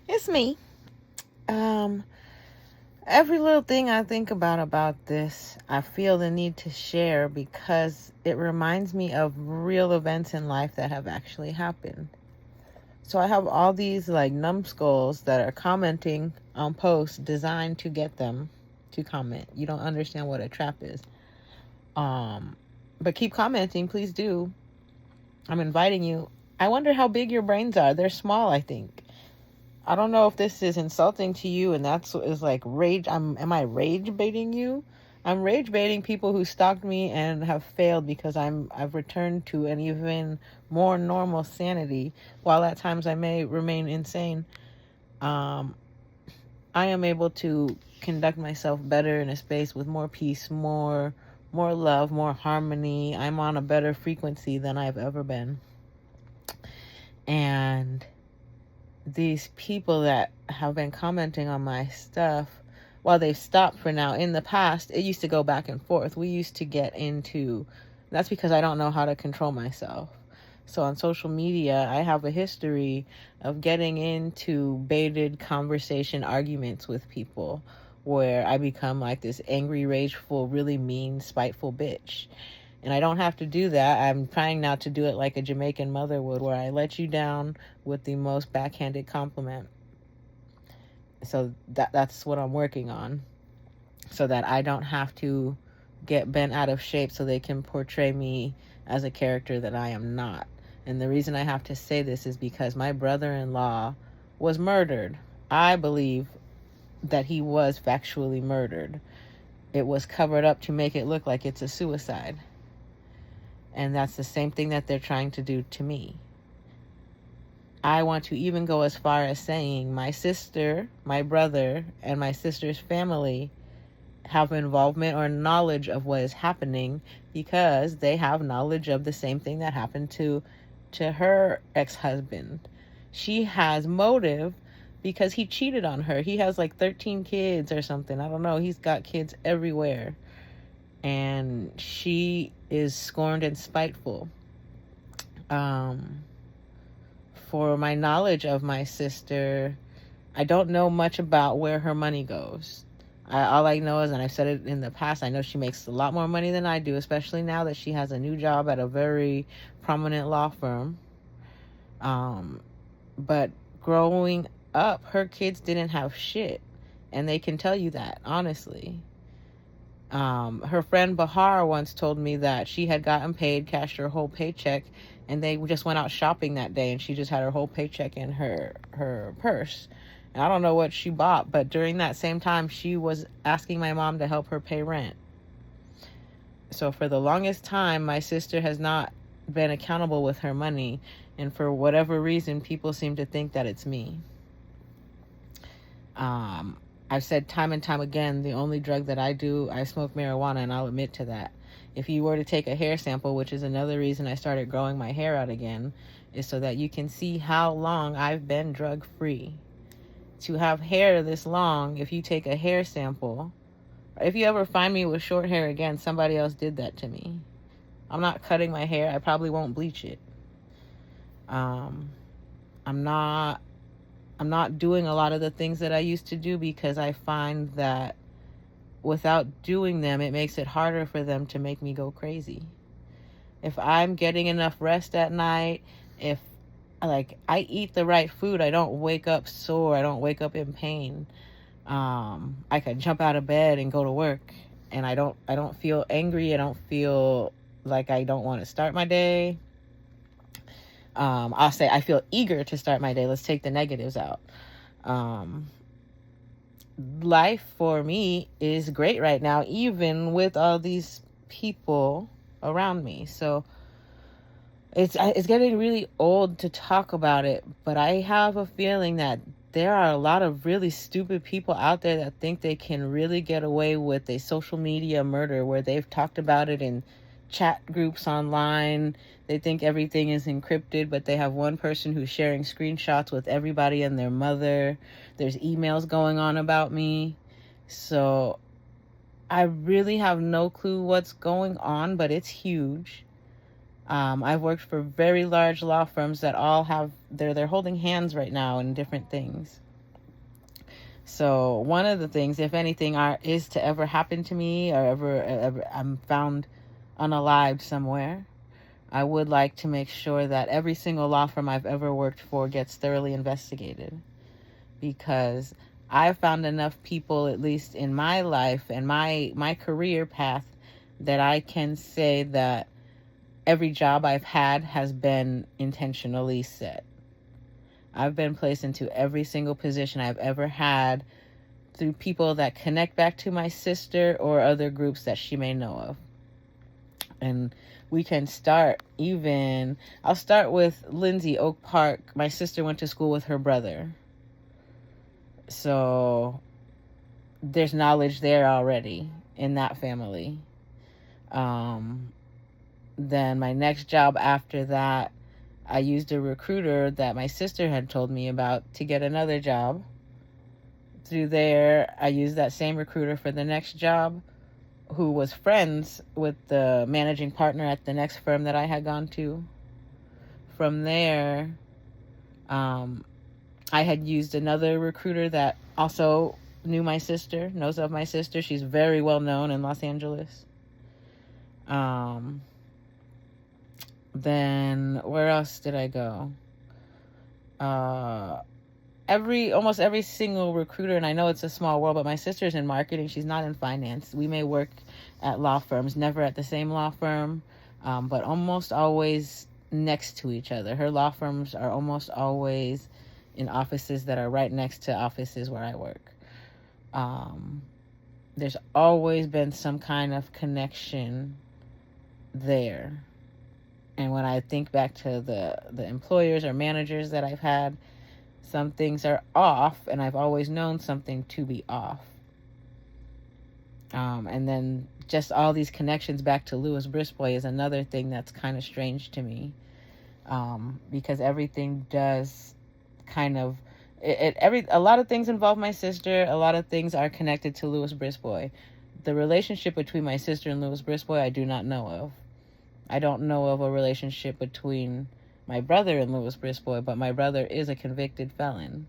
It's me. Um, every little thing I think about this, I feel the need to share because it reminds me of real events in life that have actually happened. So I have all these like numbskulls that are commenting on posts designed to get them to comment. You don't understand what a trap is. Um, but keep commenting, please do. I'm inviting you. I wonder how big your brains are. They're small, I think. I don't know if this is insulting to you and that's is like rage. Am I rage baiting you? I'm rage baiting people who stalked me and have failed because I've returned to an even more normal sanity. While at times I may remain insane, um, I am able to conduct myself better in a space with more peace, more love, more harmony. I'm on a better frequency than I've ever been. And these people that have been commenting on my stuff, while they've stopped for now, in the past, it used to go back and forth. We used to get into, that's because I don't know how to control myself. So on social media, I have a history of getting into baited conversation arguments with people where I become like this angry, rageful, really mean, spiteful bitch. And I don't have to do that. I'm trying not to do it like a Jamaican mother would, where I let you down with the most backhanded compliment. So that's what I'm working on, so that I don't have to get bent out of shape so they can portray me as a character that I am not. And the reason I have to say this is because my brother-in-law was murdered. I believe that he was factually murdered. It was covered up to make it look like it's a suicide. And that's the same thing that they're trying to do to me. I want to even go as far as saying my sister, my brother, and my sister's family have involvement or knowledge of what is happening because they have knowledge of the same thing that happened to her ex-husband. She has motive because he cheated on her. He has like 13 kids or something. I don't know. He's got kids everywhere. And she is scorned and spiteful. For my knowledge of my sister, I don't know much about where her money goes. All I know is, and I've said it in the past, I know she makes a lot more money than I do, especially now that she has a new job at a very prominent law firm. But growing up, her kids didn't have shit. And they can tell you that, honestly. Her friend Bahar once told me that she had gotten paid, cashed her whole paycheck, and they just went out shopping that day, and she just had her whole paycheck in her purse. And I don't know what she bought, but during that same time, she was asking my mom to help her pay rent. So for the longest time, my sister has not been accountable with her money, and for whatever reason, people seem to think that it's me. I've said time and time again, the only drug that I do, I smoke marijuana, and I'll admit to that. If you were to take a hair sample, which is another reason I started growing my hair out again, is so that you can see how long I've been drug-free. To have hair this long, if you take a hair sample, if you ever find me with short hair again, somebody else did that to me. I'm not cutting my hair. I probably won't bleach it. I'm not doing a lot of the things that I used to do because I find that without doing them, it makes it harder for them to make me go crazy. If I'm getting enough rest at night, if like I eat the right food, I don't wake up sore, I don't wake up in pain. I can jump out of bed and go to work, and I don't feel angry. I don't feel like I don't want to start my day. I'll say I feel eager to start my day. Let's take the negatives out. Life for me is great right now, even with all these people around me. So it's getting really old to talk about it, but I have a feeling that there are a lot of really stupid people out there that think they can really get away with a social media murder where they've talked about it in chat groups online. They think everything is encrypted, but they have one person who's sharing screenshots with everybody and their mother. There's emails going on about me. So I really have no clue what's going on, but it's huge. I've worked for very large law firms that all have, they're holding hands right now in different things. So one of the things, if anything, is to ever happen to me, or ever I'm found unalived somewhere, I would like to make sure that every single law firm I've ever worked for gets thoroughly investigated, because I've found enough people, at least in my life and my career path, that I can say that every job I've had has been intentionally set. I've been placed into every single position I've ever had through people that connect back to my sister or other groups that she may know of. And we can I'll start with Lindsay, Oak Park. My sister went to school with her brother. So there's knowledge there already in that family. Then my next job after that, I used a recruiter that my sister had told me about to get another job. Through there, I used that same recruiter for the next job, who was friends with the managing partner at the next firm that I had gone to. From there, I had used another recruiter that also knows of my sister. She's very well known in Los Angeles. Then where else did I go? Almost every single recruiter, and I know it's a small world, but my sister's in marketing. She's not in finance. We may work at law firms, never at the same law firm, but almost always next to each other. Her law firms are almost always in offices that are right next to offices where I work. There's always been some kind of connection there. And when I think back to the employers or managers that I've had, some things are off, and I've always known something to be off. And then just all these connections back to Louis Brisbois is another thing that's kind of strange to me, because everything does kind of a lot of things involve my sister. A lot of things are connected to Louis Brisbois. The relationship between my sister and Louis Brisbois, I do not know of. I don't know of a relationship between my brother and Louis Brisbois, but my brother is a convicted felon.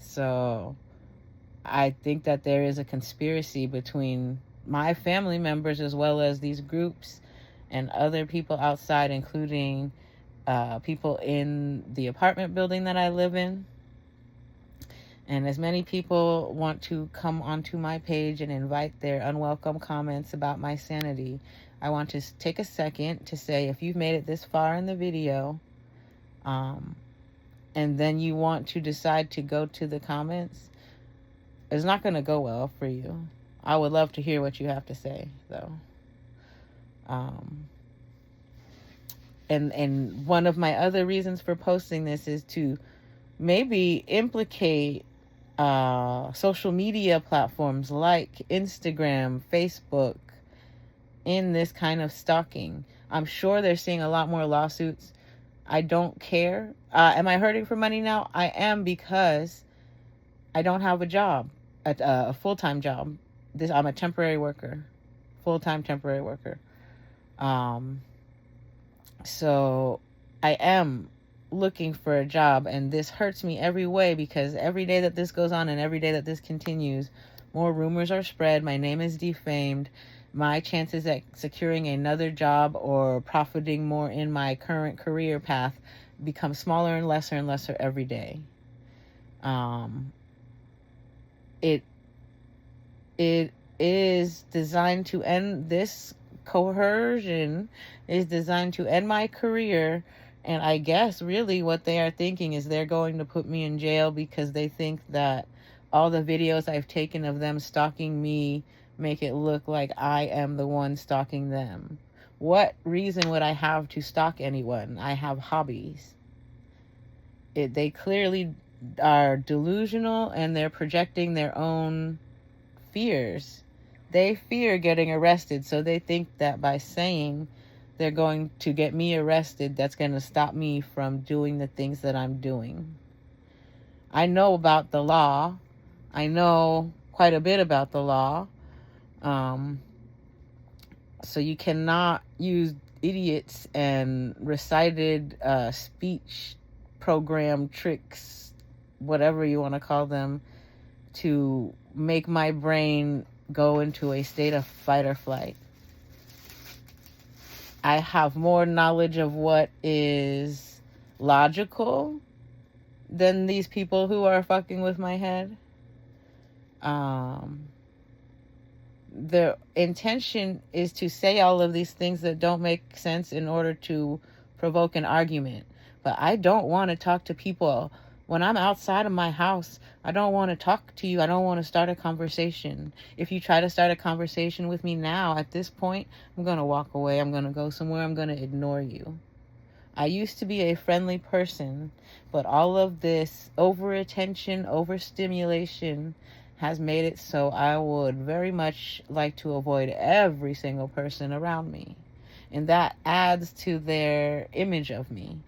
So I think that there is a conspiracy between my family members as well as these groups and other people outside, including people in the apartment building that I live in. And as many people want to come onto my page and invite their unwelcome comments about my sanity, I want to take a second to say, if you've made it this far in the video, and then you want to decide to go to the comments, it's not going to go well for you. I would love to hear what you have to say, though. And one of my other reasons for posting this is to maybe implicate social media platforms like Instagram, Facebook, in this kind of stalking. I'm sure they're seeing a lot more lawsuits. I don't care. Am I hurting for money now? I am, because I don't have a job, a full-time job. I'm a temporary worker, full-time temporary worker. So I am looking for a job, and this hurts me every way, because every day that this goes on and every day that this continues, more rumors are spread. My name is defamed. My chances at securing another job or profiting more in my current career path become smaller and lesser every day. It is designed to end this coercion, is designed to end my career. And I guess really what they are thinking is they're going to put me in jail, because they think that all the videos I've taken of them stalking me make it look like I am the one stalking them. What reason would I have to stalk anyone? I have hobbies. They clearly are delusional, and they're projecting their own fears. They fear getting arrested, so they think that by saying they're going to get me arrested, that's going to stop me from doing the things that I'm doing. I know about the law. I know quite a bit about the law. So you cannot use idiots and recited speech program tricks, whatever you want to call them, to make my brain go into a state of fight or flight. I have more knowledge of what is logical than these people who are fucking with my head. Their intention is to say all of these things that don't make sense in order to provoke an argument. But I don't want to talk to people when I'm outside of my house. I don't want to talk to you. I don't want to start a conversation. If you try to start a conversation with me now, at this point, I'm going to walk away. I'm going to go somewhere. I'm going to ignore you. I used to be a friendly person, but all of this over-attention, overstimulation has made it so I would very much like to avoid every single person around me. And that adds to their image of me.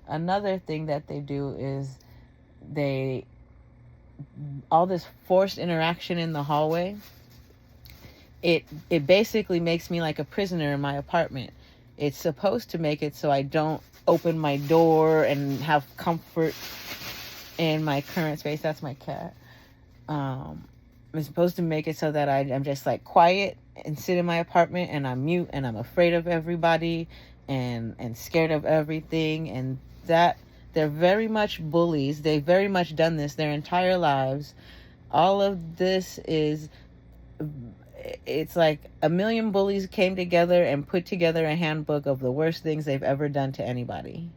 Another thing that they do is all this forced interaction in the hallway, it basically makes me like a prisoner in my apartment. It's supposed to make it so I don't open my door and have comfort in my current space. That's my cat. It's supposed to make it so that I'm just like quiet and sit in my apartment, and I'm mute, and I'm afraid of everybody and scared of everything. And that they're very much bullies. They've very much done this their entire lives. All of this it's like a million bullies came together and put together a handbook of the worst things they've ever done to anybody.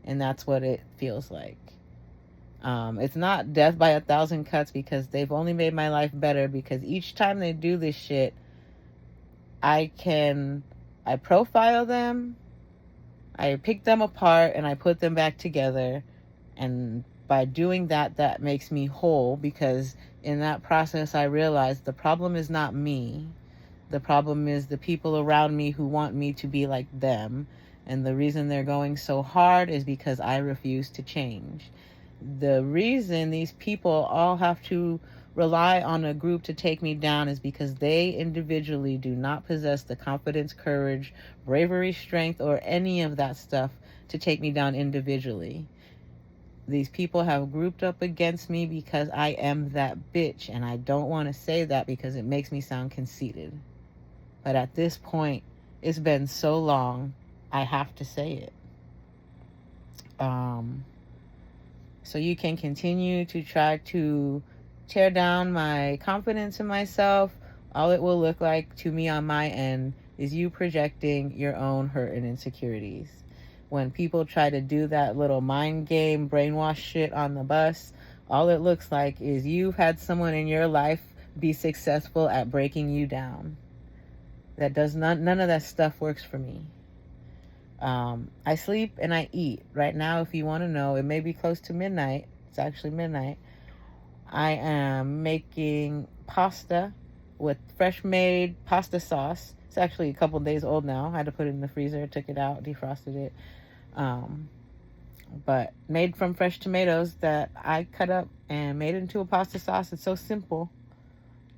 And that's what it feels like. It's not death by 1,000 cuts, because they've only made my life better, because each time they do this shit, I profile them, I pick them apart, and I put them back together. And by doing that, that makes me whole, because in that process, I realized the problem is not me. The problem is the people around me who want me to be like them. And the reason they're going so hard is because I refuse to change. The reason these people all have to rely on a group to take me down is because they individually do not possess the confidence, courage, bravery, strength, or any of that stuff to take me down individually. These people have grouped up against me because I am that bitch, and I don't want to say that because it makes me sound conceited. But at this point, it's been so long, I have to say it. So you can continue to try to tear down my confidence in myself. All it will look like to me on my end is you projecting your own hurt and insecurities. When people try to do that little mind game, brainwash shit on the bus, all it looks like is you've had someone in your life be successful at breaking you down. None of that stuff works for me. I sleep and I eat. Right now, if you want to know, it may be close to midnight. It's actually midnight. I am making pasta with fresh made pasta sauce. It's actually a couple days old now. I had to put it in the freezer, took it out, defrosted it. But made from fresh tomatoes that I cut up and made into a pasta sauce. It's so simple.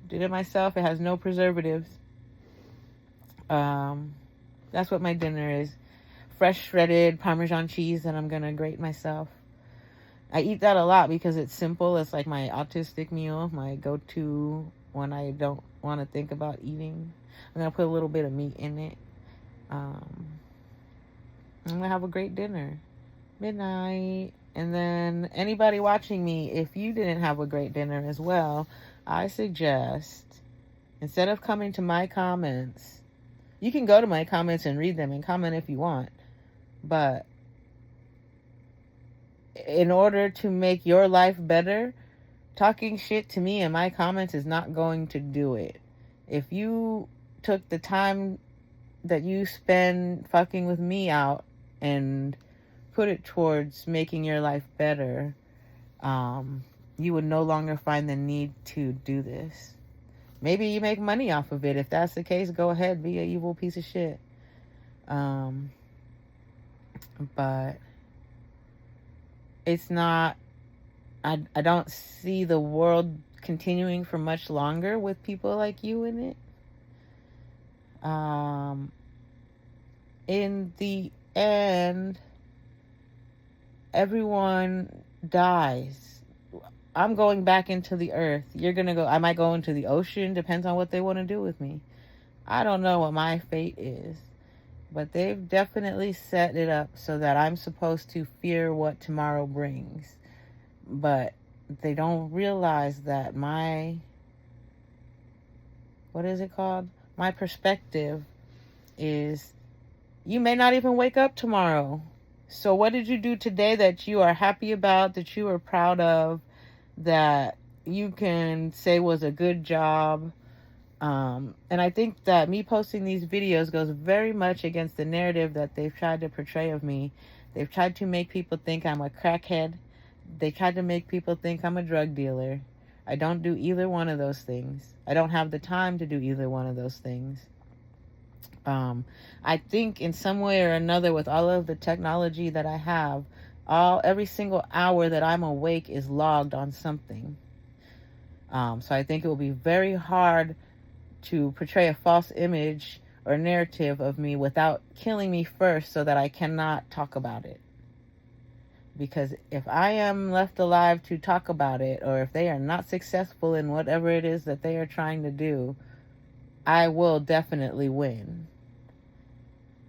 Did it myself. It has no preservatives. That's what my dinner is. Fresh shredded Parmesan cheese that I'm gonna grate myself. I eat that a lot because it's simple. It's like my autistic meal, my go-to when I don't want to think about eating. I'm gonna put a little bit of meat in it. I'm gonna have a great dinner. Midnight. And then anybody watching me, if you didn't have a great dinner as well, I suggest, instead of coming to my comments, you can go to my comments and read them and comment if you want. But in order to make your life better, talking shit to me in my comments is not going to do it. If you took the time that you spend fucking with me out and put it towards making your life better, you would no longer find the need to do this. Maybe you make money off of it. If that's the case, go ahead, be an evil piece of shit. But it's not, I don't see the world continuing for much longer with people like you in it. In the end, everyone dies. I'm going back into the earth. You're going to go, I might go into the ocean, depends on what they want to do with me. I don't know what my fate is, but they've definitely set it up so that I'm supposed to fear what tomorrow brings. But they don't realize that what is it called? My perspective is, you may not even wake up tomorrow. So what did you do today that you are happy about, that you are proud of, that you can say was a good job? And I think that me posting these videos goes very much against the narrative that they've tried to portray of me. They've tried to make people think I'm a crackhead. They tried to make people think I'm a drug dealer. I don't do either one of those things. I don't have the time to do either one of those things. I think in some way or another, with all of the technology that I have, every single hour that I'm awake is logged on something. So I think it will be very hard to portray a false image or narrative of me without killing me first, so that I cannot talk about it. Because if I am left alive to talk about it, or if they are not successful in whatever it is that they are trying to do, I will definitely win.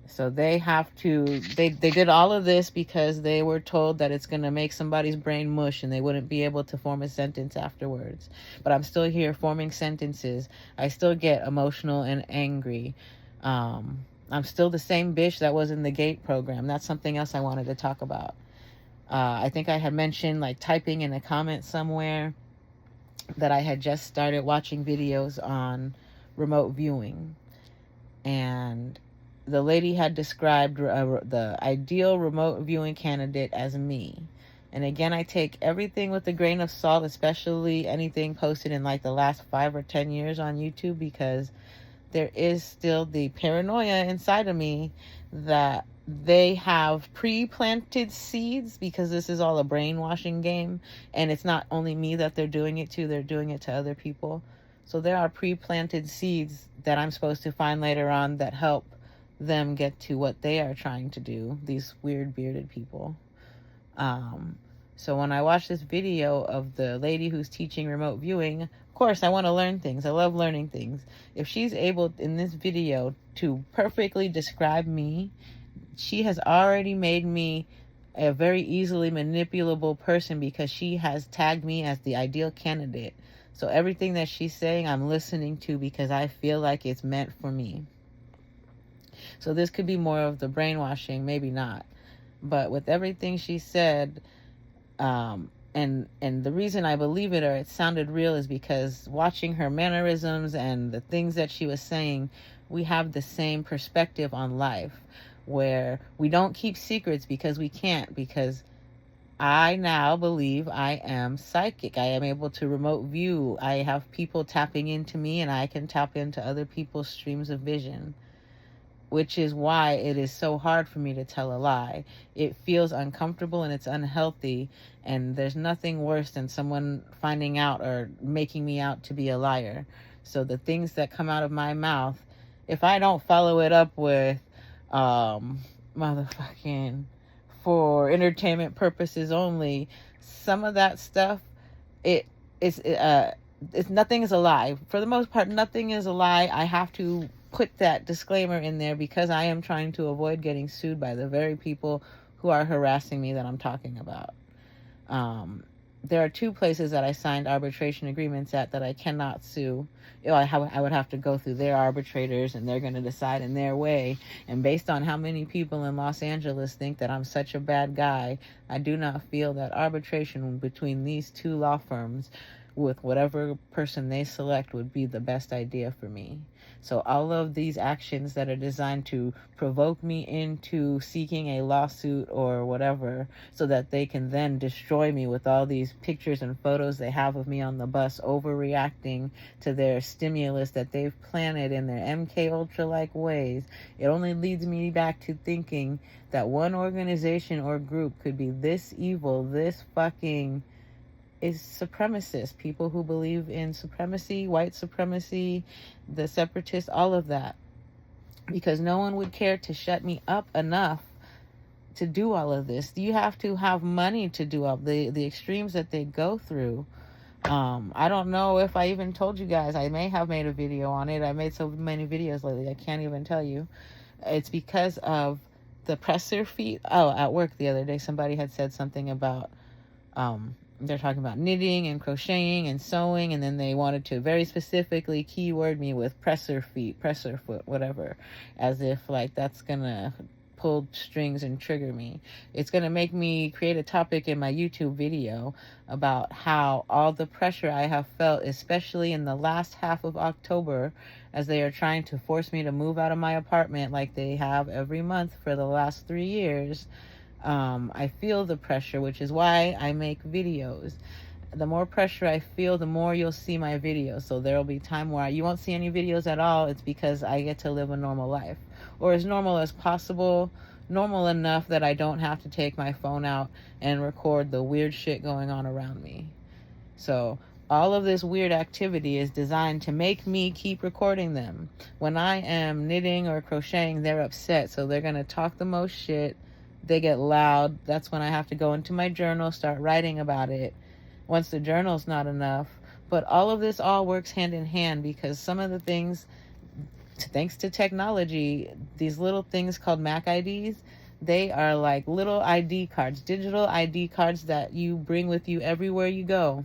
So they have to, they did all of this because they were told that it's going to make somebody's brain mush and they wouldn't be able to form a sentence afterwards. But I'm still here forming sentences. I still get emotional and angry. I'm still the same bitch that was in the GATE program. That's something else I wanted to talk about. I think I had mentioned, like, typing in a comment somewhere that I had just started watching videos on remote viewing. And the lady had described the ideal remote viewing candidate as me. And again, I take everything with a grain of salt, especially anything posted in like the last 5 or 10 years on YouTube, because there is still the paranoia inside of me that they have pre-planted seeds, because this is all a brainwashing game. And it's not only me that they're doing it to, they're doing it to other people. So there are pre-planted seeds that I'm supposed to find later on that help them get to what they are trying to do, these weird bearded people. So when I watch this video of the lady who's teaching remote viewing, of course I want to learn things. I love learning things. If she's able in this video to perfectly describe me, she has already made me a very easily manipulable person, because she has tagged me as the ideal candidate. So everything that she's saying, I'm listening to, because I feel like it's meant for me. So this could be more of the brainwashing, maybe not. But with everything she said, and the reason I believe it, or it sounded real, is because watching her mannerisms and the things that she was saying, we have the same perspective on life, where we don't keep secrets because we can't, because I now believe I am psychic. I am able to remote view. I have people tapping into me, and I can tap into other people's streams of vision, which is why it is so hard for me to tell a lie. It feels uncomfortable and it's unhealthy, and there's nothing worse than someone finding out or making me out to be a liar. So the things that come out of my mouth, if I don't follow it up with motherfucking for entertainment purposes only, some of that stuff, it's nothing is a lie. For the most part, nothing is a lie. I have to put that disclaimer in there because I am trying to avoid getting sued by the very people who are harassing me that I'm talking about. There are 2 places that I signed arbitration agreements at that I cannot sue. I would have to go through their arbitrators, and they're going to decide in their way. And based on how many people in Los Angeles think that I'm such a bad guy, I do not feel that arbitration between these 2 law firms with whatever person they select would be the best idea for me. So all of these actions that are designed to provoke me into seeking a lawsuit or whatever, so that they can then destroy me with all these pictures and photos they have of me on the bus overreacting to their stimulus that they've planted in their MK Ultra-like ways, it only leads me back to thinking that one organization or group could be this evil, this fucking is supremacist, people who believe in supremacy, white supremacy, the separatists, all of that. Because no one would care to shut me up enough to do all of this. You have to have money to do all the extremes that they go through. I don't know if I even told you guys. I may have made a video on it. I made so many videos lately, I can't even tell you. It's because of the presser feet. Oh, at work the other day, somebody had said something about, they're talking about knitting and crocheting and sewing, and then they wanted to very specifically keyword me with presser feet, presser foot, whatever, as if like that's gonna pull strings and trigger me. It's gonna make me create a topic in my YouTube video about how all the pressure I have felt, especially in the last half of October, as they are trying to force me to move out of my apartment like they have every month for the last 3 years. I feel the pressure, which is why I make videos. The more pressure I feel, the more you'll see my videos. So there'll be time where you won't see any videos at all. It's because I get to live a normal life, or as normal as possible, normal enough that I don't have to take my phone out and record the weird shit going on around me. So all of this weird activity is designed to make me keep recording them. When I am knitting or crocheting, they're upset, so they're gonna talk the most shit. They get loud. That's when I have to go into my journal, start writing about it. Once the journal's not enough. But all of this all works hand in hand, because some of the things, thanks to technology, these little things called Mac IDs, they are like little ID cards, digital ID cards that you bring with you everywhere you go.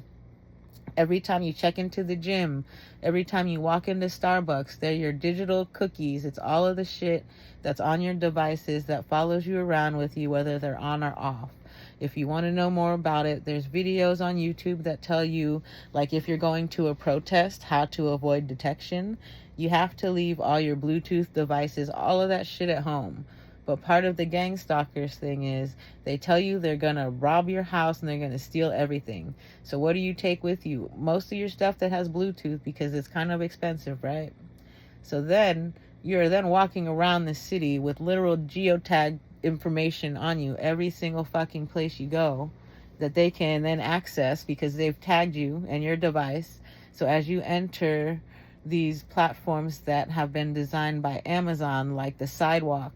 Every time you check into the gym, every time you walk into Starbucks, they're your digital cookies. It's all of the shit that's on your devices that follows you around with you, whether they're on or off. If you want to know more about it, there's videos on YouTube that tell you, like if you're going to a protest, how to avoid detection. You have to leave all your Bluetooth devices, all of that shit at home. But part of the gang stalkers thing is they tell you they're going to rob your house and they're going to steal everything. So what do you take with you? Most of your stuff that has Bluetooth, because it's kind of expensive, right? So then you're then walking around the city with literal geotag information on you every single fucking place you go that they can then access because they've tagged you and your device. So as you enter these platforms that have been designed by Amazon, like the Sidewalk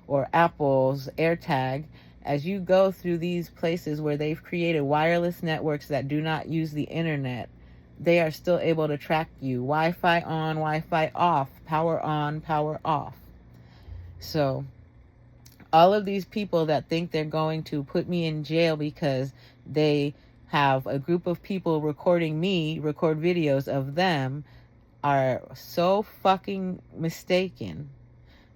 or Apple's AirTag, as you go through these places where they've created wireless networks that do not use the internet, they are still able to track you. Wi-Fi on, Wi-Fi off, power on, power off. So all of these people that think they're going to put me in jail because they have a group of people recording me, record videos of them, are so fucking mistaken.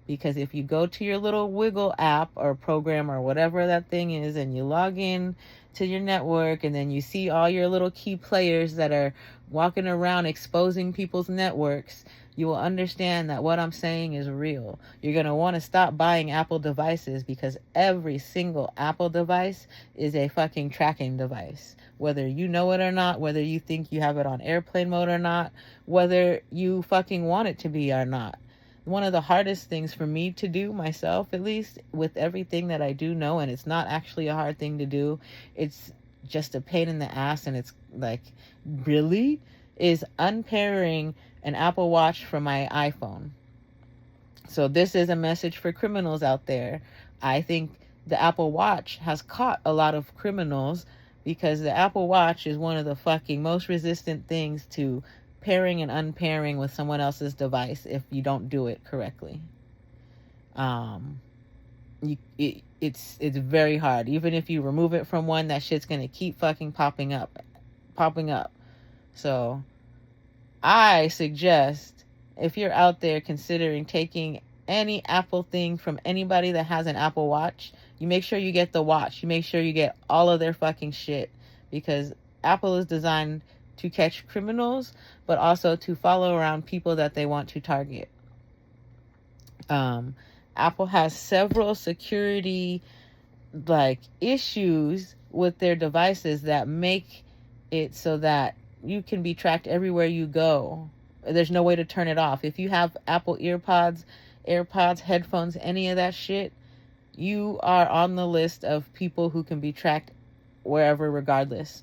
Because if you go to your little Wiggle app or program or whatever that thing is, and you log in to your network, and then you see all your little key players that are walking around exposing people's networks, you will understand that what I'm saying is real. You're going to want to stop buying Apple devices, because every single Apple device is a fucking tracking device. Whether you know it or not, whether you think you have it on airplane mode or not, whether you fucking want it to be or not. One of the hardest things for me to do, myself at least, with everything that I do know, and it's not actually a hard thing to do, it's just a pain in the ass, and it's like, really, is unpairing an Apple Watch from my iPhone. So this is a message for criminals out there. I think the Apple Watch has caught a lot of criminals, because the Apple Watch is one of the fucking most resistant things to pairing and unpairing with someone else's device if you don't do it correctly. It's very hard. Even if you remove it from one, that shit's gonna keep fucking popping up. So I suggest, if you're out there considering taking any Apple thing from anybody that has an Apple Watch, you make sure you get the watch. You make sure you get all of their fucking shit, because Apple is designed to catch criminals, but also to follow around people that they want to target. Apple has several security issues with their devices that make it so that you can be tracked everywhere you go. There's no way to turn it off. If you have Apple AirPods, headphones, any of that shit, you are on the list of people who can be tracked wherever, regardless.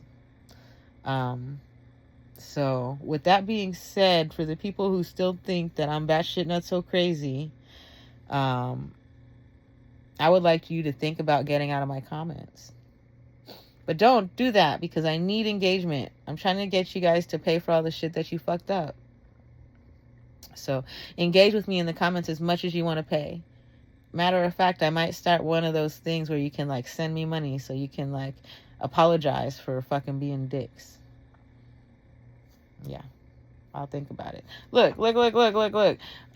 So with that being said, for the people who still think that I'm batshit nuts so crazy, I I would like you to think about getting out of my comments. But don't do that, because I need engagement. I'm trying to get you guys to pay for all the shit that you fucked up. So engage with me in the comments as much as you want to pay. Matter of fact, I might start one of those things where you can like send me money so you can like apologize for fucking being dicks. Yeah, I'll think about it. Look.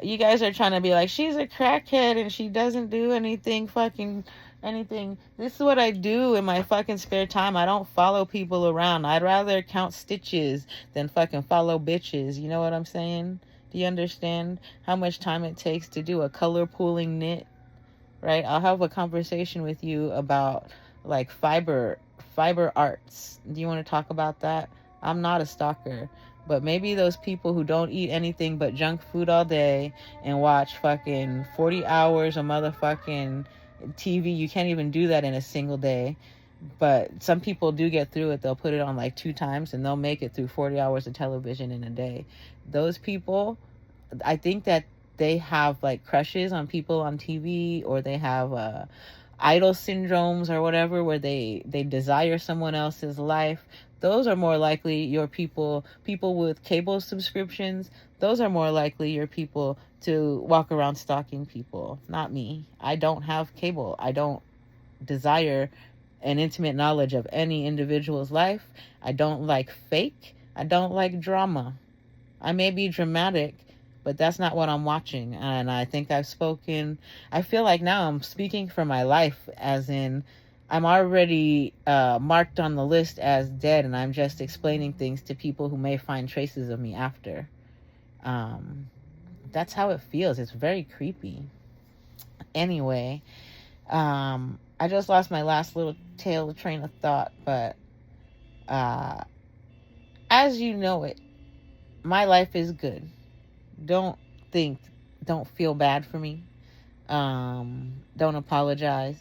You guys are trying to be like, she's a crackhead and she doesn't do anything. This is what I do in my fucking spare time. I don't follow people around. I'd rather count stitches than fucking follow bitches. You know what I'm saying? Do you understand how much time it takes to do a color pooling knit? Right? I'll have a conversation with you about like fiber arts. Do you want to talk about that? I'm not a stalker, but maybe those people who don't eat anything but junk food all day and watch fucking 40 hours of motherfucking TV, you can't even do that in a single day. But some people do get through it. They'll put it on like 2 times and they'll make it through 40 hours of television in a day. Those people, I think that they have like crushes on people on TV, or they have idol syndromes or whatever, where they desire someone else's life. Those are more likely your people with cable subscriptions. Those are more likely your people to walk around stalking people. Not me. I don't have cable. I don't desire an intimate knowledge of any individual's life. I don't like fake. I don't like drama. I may be dramatic, but that's not what I'm watching. And I think I've spoken. I feel like now I'm speaking for my life, as in I'm already marked on the list as dead, and I'm just explaining things to people who may find traces of me after. That's how it feels. It's very creepy. Anyway, I just lost my last little train of thought, but as you know it, my life is good. Don't feel bad for me. Don't apologize.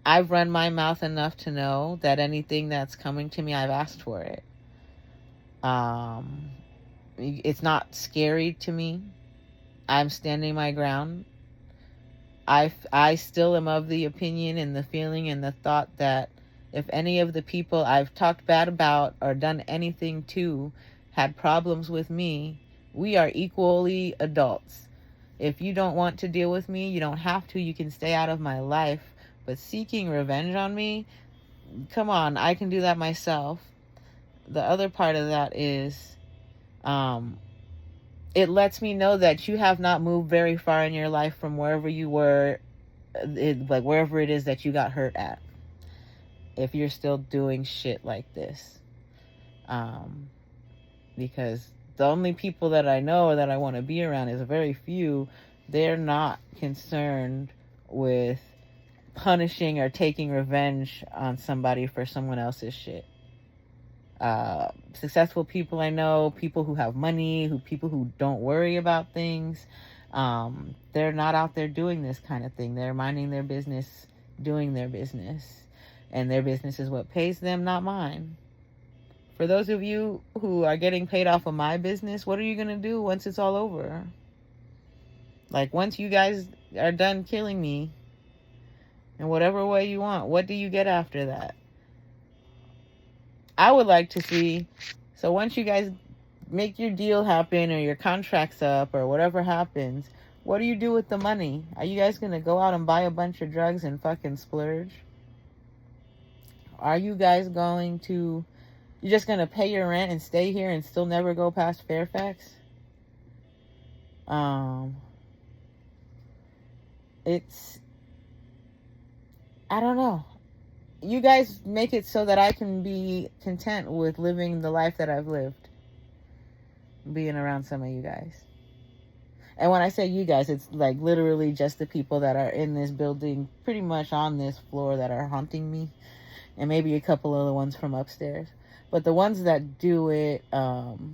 I've run my mouth enough to know that anything that's coming to me, I've asked for it. It's not scary to me. I'm standing my ground. I still am of the opinion and the feeling and the thought that if any of the people I've talked bad about or done anything to had problems with me, we are equally adults. If you don't want to deal with me, you don't have to. You can stay out of my life. But seeking revenge on me, come on, I can do that myself. The other part of that is, it lets me know that you have not moved very far in your life from wherever you were, like wherever it is that you got hurt at. If you're still doing shit like this. Because the only people that I know that I want to be around is very few. They're not concerned with punishing or taking revenge on somebody for someone else's shit. Successful people I know, people who have money, people who don't worry about things, they're not out there doing this kind of thing. They're minding their business, doing their business, and their business is what pays them, not mine. For those of you who are getting paid off of my business, what are you gonna do once it's all over? Like, once you guys are done killing me in whatever way you want, what do you get after that? I would like to see, so once you guys make your deal happen or your contract's up or whatever happens, what do you do with the money? Are you guys going to go out and buy a bunch of drugs and fucking splurge? Are you guys going to, you're just going to pay your rent and stay here and still never go past Fairfax? I don't know. You guys make it so that I can be content with living the life that I've lived. Being around some of you guys. And when I say you guys, it's like literally just the people that are in this building, pretty much on this floor, that are haunting me. And maybe a couple of the ones from upstairs. But the ones that do it to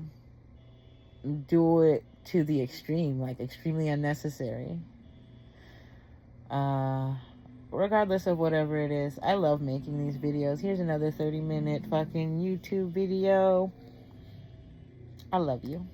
the extreme, like extremely unnecessary. Regardless of whatever it is, I love making these videos. Here's another 30-minute fucking YouTube video. I love you.